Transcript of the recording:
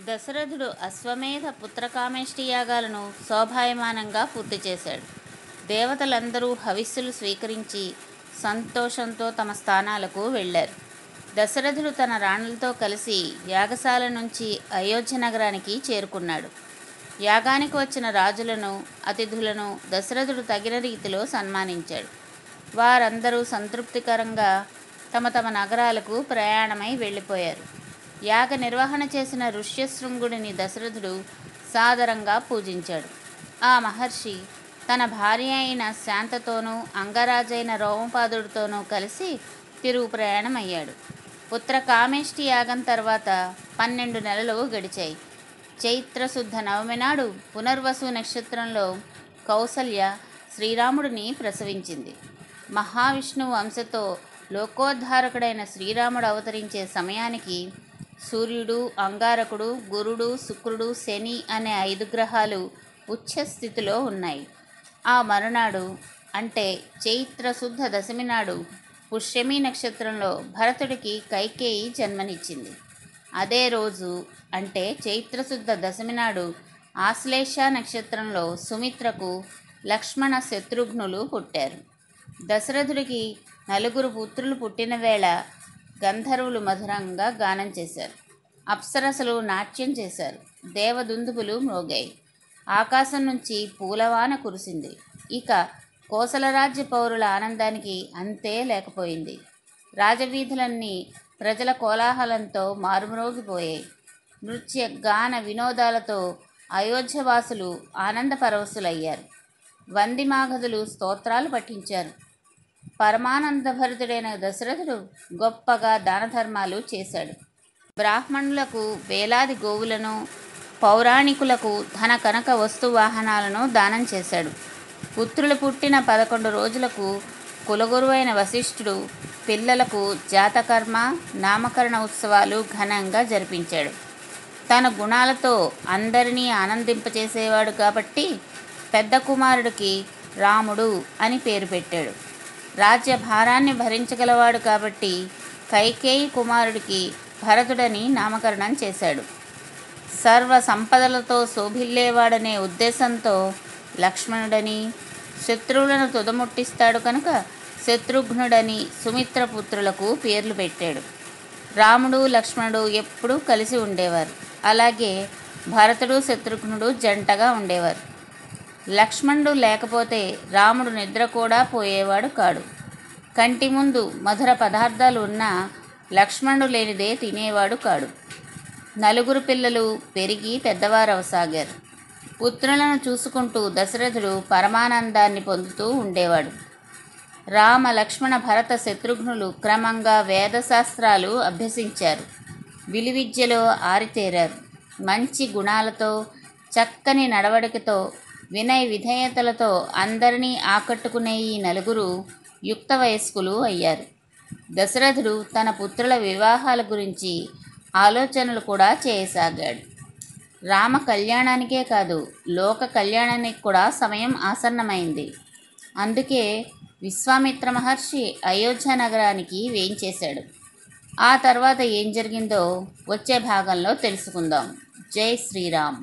దశరథుడు అశ్వమేధ పుత్రకామేష్టి యాగాలను శోభాయమానంగా పూర్తి చేశాడు. దేవతలందరూ హవిస్సులు స్వీకరించి సంతోషంతో తమ స్థానాలకు వెళ్ళారు. దశరథుడు తన రాణులతో కలిసి యాగశాల నుంచి అయోధ్య నగరానికి చేరుకున్నాడు. యాగానికి వచ్చిన రాజులను, అతిథులను దశరథుడు తగిన రీతిలో సన్మానించాడు. వారందరూ సంతృప్తికరంగా తమ తమ నగరాలకు ప్రయాణమై వెళ్ళిపోయారు. యాగ నిర్వహణ చేసిన ఋష్యశృంగుడిని దశరథుడు సాదరంగా పూజించాడు. ఆ మహర్షి తన భార్య అయిన శాంతతోనూ అంగరాజైన రోమపాదుడితోనూ కలిసి తిరుగు ప్రయాణమయ్యాడు. పుత్రకామేష్టి యాగం తర్వాత 12 నెలలు గడిచాయి. చైత్రశుద్ధ నవమి నాడు పునర్వసు నక్షత్రంలో కౌసల్య శ్రీరాముడిని ప్రసవించింది. మహావిష్ణువు అంశతో లోకోద్ధారకుడైన శ్రీరాముడు అవతరించే సమయానికి సూర్యుడు, అంగారకుడు, గురుడు, శుక్రుడు, శని అనే 5 గ్రహాలు ఉచ్ఛస్థితిలో ఉన్నాయి. ఆ మరునాడు అంటే చైత్రశుద్ధ దశమి నాడు పుష్యమి నక్షత్రంలో భరతుడికి కైకేయి జన్మనిచ్చింది. అదే రోజు అంటే చైత్రశుద్ధ దశమి నాడు ఆశ్లేష నక్షత్రంలో సుమిత్రకు లక్ష్మణ శత్రుఘ్నులు పుట్టారు. దశరథుడికి 4 పుత్రులు పుట్టిన వేళ గంధర్వులు మధురంగా గానం చేశారు. అప్సరసలు నాట్యం చేశారు. దేవదుందుబులు మ్రోగాయి. ఆకాశం నుంచి పూలవాన కురిసింది. ఇక కోసలరాజ్య పౌరుల ఆనందానికి అంతే లేకపోయింది. రాజవీధులన్నీ ప్రజల కోలాహలంతో మారుమ్రోగిపోయాయి. నృత్య గాన వినోదాలతో అయోధ్యవాసులు ఆనందపరవశులయ్యారు. వందిమాగధులు స్తోత్రాలు పఠించారు. పరమానందభరితుడైన దశరథుడు గొప్పగా దానధర్మాలు చేశాడు. బ్రాహ్మణులకు వేలాది గోవులను, పౌరాణికులకు ధన కనక వస్తు వాహనాలను దానం చేశాడు. పుత్రులు పుట్టిన 11 రోజులకు కులగురువైన వశిష్ఠుడు పిల్లలకు జాతకర్మ, నామకరణ ఉత్సవాలు ఘనంగా జరిపించాడు. తన గుణాలతో అందరినీ ఆనందింపచేసేవాడు కాబట్టి పెద్ద కుమారుడికి రాముడు అని పేరు పెట్టాడు. రాజ్యభారాన్ని భరించగలవాడు కాబట్టి కైకేయి కుమారుడికి భరతుడని నామకరణం చేశాడు. సర్వ సంపదలతో శోభిల్లేవాడనే ఉద్దేశంతో లక్ష్మణుడని, శత్రువులను తుదముట్టిస్తాడు కనుక శత్రుఘ్నుడని సుమిత్రపుత్రులకు పేర్లు పెట్టాడు. రాముడు, లక్ష్మణుడు ఎప్పుడూ కలిసి ఉండేవారు. అలాగే భరతుడు, శత్రుఘ్నుడు జంటగా ఉండేవారు. లక్ష్మణుడు లేకపోతే రాముడు నిద్ర కూడా పోయేవాడు కాడు. కంటి ముందు మధుర పదార్థాలు ఉన్నా లక్ష్మణుడు లేనిదే తినేవాడు కాడు. 4 పిల్లలు పెరిగి పెద్దవారవసాగారు. పుత్రులను చూసుకుంటూ దశరథుడు పరమానందాన్ని పొందుతూ ఉండేవాడు. రామ, లక్ష్మణ, భరత, శత్రుఘ్నులు క్రమంగా వేదశాస్త్రాలు అభ్యసించారు. విలువిద్యలో ఆరితేరారు. మంచి గుణాలతో, చక్కని నడవడికతో, వినయ విధేయతలతో అందరినీ ఆకట్టుకునే ఈ 4 యుక్త వయస్కులు అయ్యారు. దశరథుడు తన పుత్రుల వివాహాల గురించి ఆలోచనలు కూడా చేయసాగాడు. రామ కళ్యాణానికే కాదు, లోక కళ్యాణానికి కూడా సమయం ఆసన్నమైంది. అందుకే విశ్వామిత్ర మహర్షి అయోధ్య నగరానికి వేంచేశాడు. ఆ తర్వాత ఏం జరిగిందో వచ్చే భాగంలో తెలుసుకుందాం. జై శ్రీరామ్.